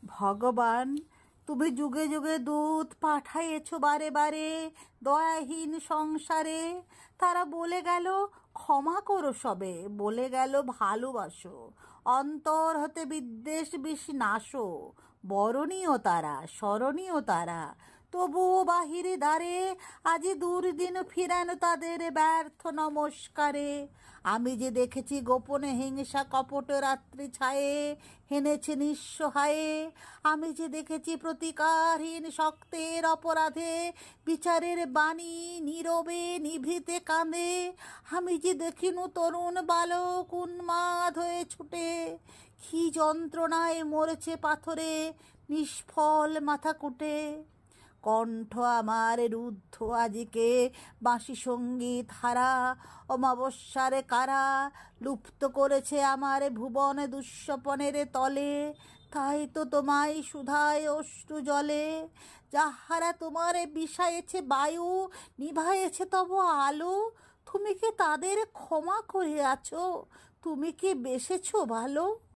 ভগবান, তুমি যুগে যুগে দূত পাঠাইয়েছ বারে বারে দয়াহীন সংসারে। তারা বলে গেল ক্ষমা করো সবে, বলে গেল ভালোবাসো, অন্তর হতে বিদ্বেষ বিষ নাশো। বরণীয় তারা, স্মরণীয় তারা, তবুও বাহিরে দ্বারে আজি দুর্দিন ফিরান তাদের ব্যর্থ নমস্কারে। আমি যে দেখেছি গোপনে হিংসা কপট রাত্রি ছায়ে হেনেছে নিঃসহায়ে। আমি যে দেখেছি প্রতিকারহীন শক্তের অপরাধে বিচারের বাণী নীরবে নিভৃতে কাঁদে। আমি যে দেখিনু তরুণ বালক উন্মাদ হয়ে ছুটে, কি যন্ত্রণায় মরেছে পাথরে নিষ্ফল মাথা কুটে। কণ্ঠ আমার রুদ্ধ আজিকে বাঁশি সঙ্গীত হারা, অমাবস্যারে কারা লুপ্ত করেছে আমার ভুবন দুঃস্বপনের তলে। তাই তো তোমায় সুধায় অশ্রু জলে, যাহারা তোমারে বিষায়েছে বায়ু, নিভায়েছে তব আলো। তুমি কি তাদের ক্ষমা করিয়াছ? তুমি কি বেসেছ ভালো?